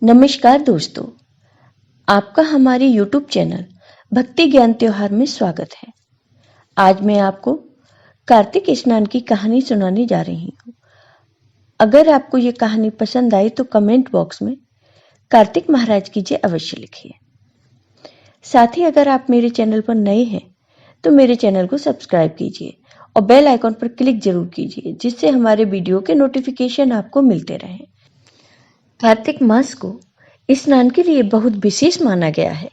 नमस्कार दोस्तों, आपका हमारे YouTube चैनल भक्ति ज्ञान त्योहार में स्वागत है। आज मैं आपको कार्तिक स्नान की कहानी सुनाने जा रही हूँ। अगर आपको ये कहानी पसंद आई तो कमेंट बॉक्स में कार्तिक महाराज की जय अवश्य लिखिए। साथ ही अगर आप मेरे चैनल पर नए हैं तो मेरे चैनल को सब्सक्राइब कीजिए और बेल आइकॉन पर क्लिक जरूर कीजिए, जिससे हमारे वीडियो के नोटिफिकेशन आपको मिलते रहें। कार्तिक मास को स्नान के लिए बहुत विशेष माना गया है।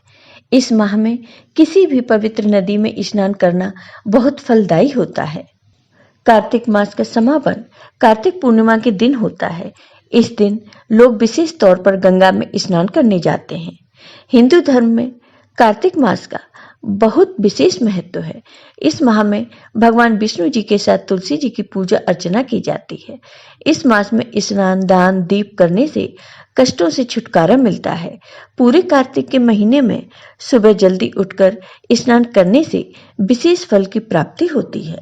इस माह में किसी भी पवित्र नदी में स्नान करना बहुत फलदायी होता है। कार्तिक मास का समापन कार्तिक पूर्णिमा के दिन होता है। इस दिन लोग विशेष तौर पर गंगा में स्नान करने जाते हैं। हिंदू धर्म में कार्तिक मास का बहुत विशेष महत्व है। इस माह में भगवान विष्णु जी के साथ तुलसी जी की पूजा अर्चना की जाती है। इस मास में स्नान, दान, दीप करने से कष्टों से छुटकारा मिलता है। पूरे कार्तिक के महीने में सुबह जल्दी उठकर स्नान करने से विशेष फल की प्राप्ति होती है।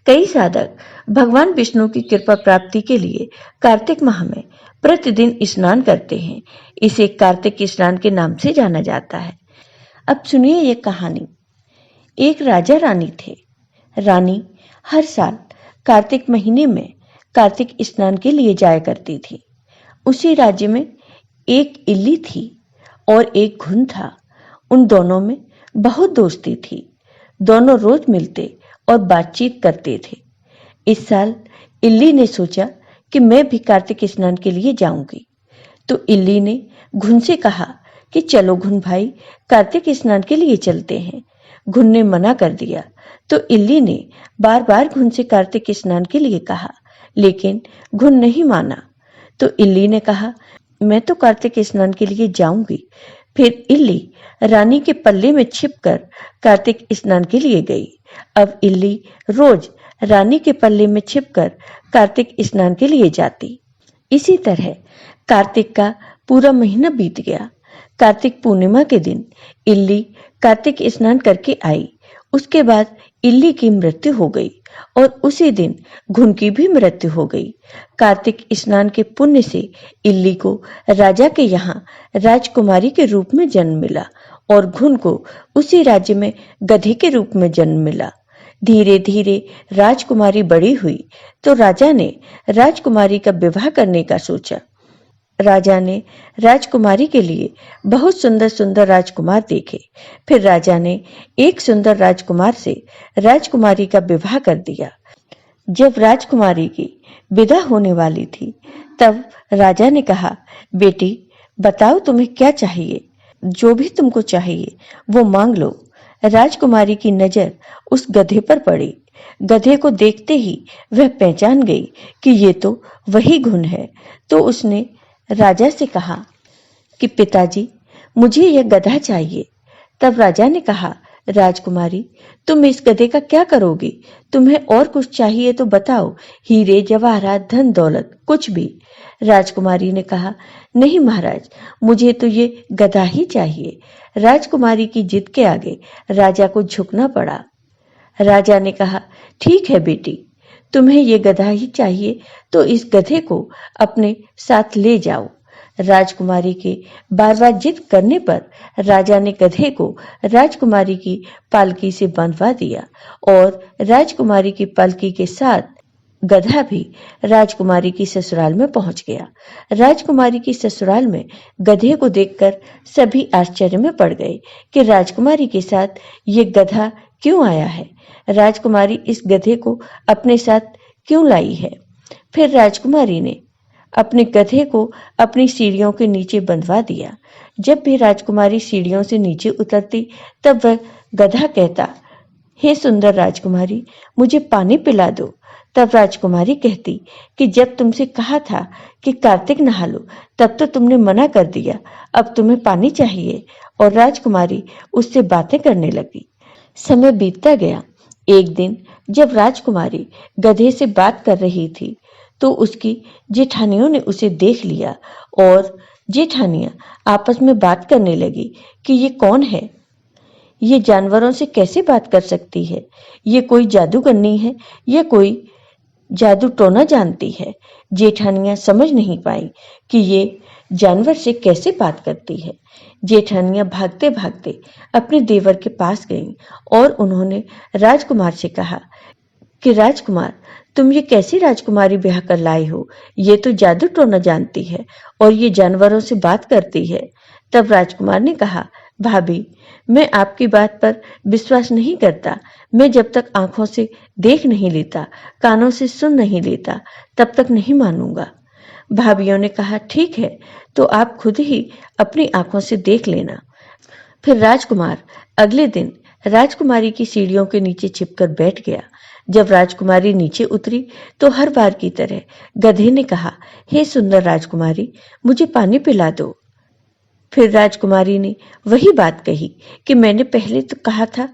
कई साधक भगवान विष्णु की कृपा प्राप्ति के लिए कार्तिक माह में प्रतिदिन स्नान करते हैं। इसे कार्तिक स्नान के नाम से जाना जाता है। अब सुनिए ये कहानी। एक राजा रानी थे। रानी हर साल कार्तिक महीने में कार्तिक स्नान के लिए जाया करती थी। उसी राज्य में एक इल्ली थी और एक घुन था। उन दोनों में बहुत दोस्ती थी। दोनों रोज मिलते और बातचीत करते थे। इस साल इल्ली ने सोचा कि मैं भी कार्तिक स्नान के लिए जाऊंगी। तो इल्ली ने घुन से कहा कि चलो घुन भाई, कार्तिक स्नान के लिए चलते हैं। घुन ने मना कर दिया। तो इल्ली ने बार बार घुन से कार्तिक स्नान के लिए कहा, लेकिन घुन नहीं माना। तो इल्ली ने कहा, मैं तो कार्तिक स्नान के लिए जाऊंगी। फिर इल्ली रानी के पल्ले में छिपकर कार्तिक स्नान के लिए गई। अब इल्ली रोज रानी के पल्ले में छिपकर कार्तिक स्नान के लिए जाती। इसी तरह कार्तिक का पूरा महीना बीत गया। कार्तिक पूर्णिमा के दिन इल्ली कार्तिक स्नान करके आई। उसके बाद इल्ली की मृत्यु हो गई और उसी दिन घुन की भी मृत्यु हो गई। कार्तिक स्नान के पुण्य से इल्ली को राजा के यहाँ राजकुमारी के रूप में जन्म मिला और घुन को उसी राज्य में गधे के रूप में जन्म मिला। धीरे धीरे राजकुमारी बड़ी हुई तो राजा ने राजकुमारी का विवाह करने का सोचा। राजा ने राजकुमारी के लिए बहुत सुंदर सुंदर राजकुमार देखे। फिर राजा ने एक सुंदर राजकुमार से राजकुमारी का विवाह कर दिया। जब राजकुमारी की विदा होने वाली थी तब राजा ने कहा, बेटी बताओ तुम्हें क्या चाहिए? जो भी तुमको चाहिए वो मांग लो। राजकुमारी की नजर उस गधे पर पड़ी। गधे को देखते ही वह पहचान गई कि ये तो वही घुन है। तो उसने राजा से कहा कि पिताजी, मुझे यह गधा चाहिए। तब राजा ने कहा, राजकुमारी तुम इस गधे का क्या करोगी? तुम्हें और कुछ चाहिए तो बताओ, हीरे जवाहरात धन दौलत कुछ भी। राजकुमारी ने कहा, नहीं महाराज, मुझे तो ये गधा ही चाहिए। राजकुमारी की जिद के आगे राजा को झुकना पड़ा। राजा ने कहा, ठीक है बेटी, तुम्हें ये गधा ही चाहिए तो इस गधे को अपने साथ ले जाओ। राजकुमारी के बार बार जिद करने पर राजा ने गधे को राजकुमारी की पालकी से बंधवा दिया और राजकुमारी की पालकी के साथ गधा भी राजकुमारी की ससुराल में पहुंच गया। राजकुमारी की ससुराल में गधे को देखकर सभी आश्चर्य में पड़ गए कि राजकुमारी के साथ ये गधा क्यों आया है? राजकुमारी इस गधे को अपने साथ क्यों लाई है? फिर राजकुमारी ने अपने गधे को अपनी सीढ़ियों के नीचे बंधवा दिया। जब भी राजकुमारी सीढ़ियों से नीचे उतरती तब वह गधा कहता, हे सुंदर राजकुमारी, मुझे पानी पिला दो। तब राजकुमारी कहती कि जब तुमसे कहा था कि कार्तिक नहा लो तब तो तुमने मना कर दिया, अब तुम्हें पानी चाहिए। और राजकुमारी उससे बातें करने लगी। समय बीतता गया। एक दिन जब राजकुमारी गधे से बात कर रही थी तो उसकी जेठानियों ने उसे देख लिया और जेठानियां आपस में बात करने लगी कि ये कौन है? ये जानवरों से कैसे बात कर सकती है? ये कोई जादूगरनी है या कोई जादू टोना जानती है? जेठानियां समझ नहीं पाई कि ये जानवर से कैसे बात करती है। जेठानियां भागते भागते अपने देवर के पास गईं और उन्होंने राजकुमार से कहा कि राजकुमार, तुम ये कैसी राजकुमारी ब्याह कर लाए हो? ये तो जादू टोना जानती है और ये जानवरों से बात करती है। तब राजकुमार ने कहा, भाभी, मैं आपकी बात पर विश्वास नहीं करता। मैं जब तक आंखों से देख नहीं लेता, कानों से सुन नहीं लेता, तब तक नहीं मानूंगा। भाभियों ने कहा, ठीक है, तो आप खुद ही अपनी आंखों से देख लेना। फिर राजकुमार अगले दिन राजकुमारी की सीढ़ियों के नीचे छिपकर बैठ गया। जब राजकुमारी नीचे उतरी तो हर बार की तरह गधे ने कहा, हे सुंदर राजकुमारी, मुझे पानी पिला दो। फिर राजकुमारी ने वही बात कही कि मैंने पहले तो कहा था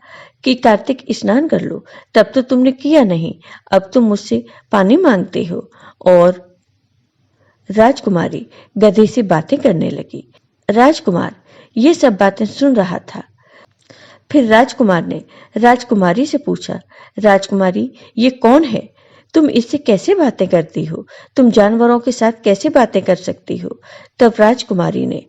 कि कार्तिक स्नान कर लो, तब तो तुमने किया नहीं, अब तुम मुझसे पानी मांगते हो। और राजकुमारी गधे से बातें करने लगी। राजकुमार ये सब बातें सुन रहा था। फिर राजकुमार ने राजकुमारी से पूछा, राजकुमारी, ये कौन है? तुम इससे कैसे बातें करती हो? तुम जानवरों के साथ कैसे बातें कर सकती हो? तब राजकुमारी ने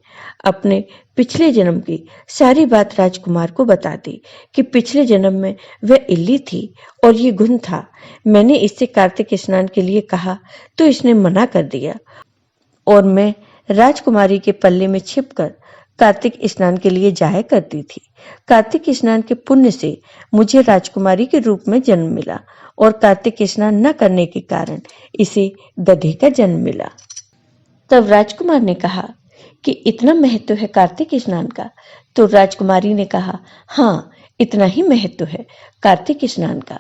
अपने पिछले जन्म की सारी बात राजकुमार को बता दी कि पिछले जन्म में वह इल्ली थी और ये गुण था। मैंने इससे कार्तिक स्नान के लिए कहा तो इसने मना कर दिया और मैं राजकुमारी के पल्ले में छिपकर कार्तिक स्नान के लिए जाया करती थी। कार्तिक स्नान के पुण्य से मुझे राजकुमारी के रूप में जन्म मिला और कार्तिक स्नान न करने के कारण इसे गधे का जन्म मिला। तब राजकुमार ने कहा कि इतना महत्व है कार्तिक स्नान का? तो राजकुमारी ने कहा, हाँ, इतना ही महत्व है कार्तिक स्नान का।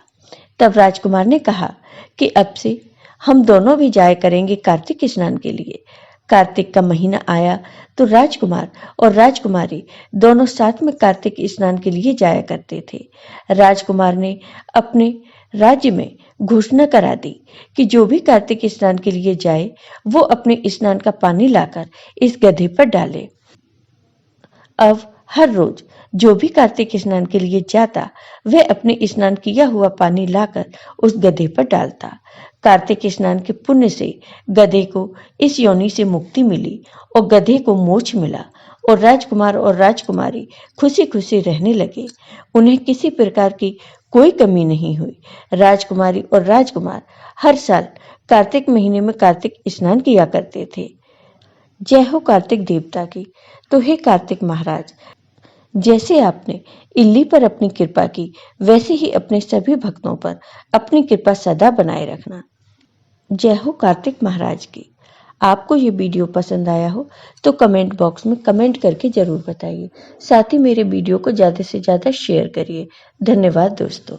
तब राजकुमार ने कहा कि अब से हम दोनों भी जाया करेंगे कार्तिक स्नान के लिए। कार्तिक का महीना आया तो राजकुमार और राजकुमारी दोनों साथ में कार्तिक स्नान के लिए जाया करते थे। राजकुमार ने अपने राज्य में घोषणा करा दी कि जो भी कार्तिक स्नान के लिए जाए वो अपने स्नान का पानी लाकर इस गधे पर डाले। अब हर रोज जो भी कार्तिक स्नान के लिए जाता वह अपने स्नान किया हुआ पानी लाकर उस गधे पर डालता। कार्तिक स्नान के पुण्य से गधे को इस योनि से मुक्ति मिली और गधे को मोक्ष मिला और राजकुमार और राजकुमारी खुशी खुशी रहने लगे। उन्हें किसी प्रकार की कोई कमी नहीं हुई। राजकुमारी और राजकुमार हर साल कार्तिक महीने में कार्तिक स्नान किया करते थे। जय हो कार्तिक देवता की। तो हे कार्तिक महाराज, जैसे आपने इल्ली पर अपनी कृपा की, वैसे ही अपने सभी भक्तों पर अपनी कृपा सदा बनाए रखना। जय हो कार्तिक महाराज की। आपको ये वीडियो पसंद आया हो तो कमेंट बॉक्स में कमेंट करके जरूर बताइए। साथ ही मेरे वीडियो को ज़्यादा से ज़्यादा शेयर करिए। धन्यवाद दोस्तों।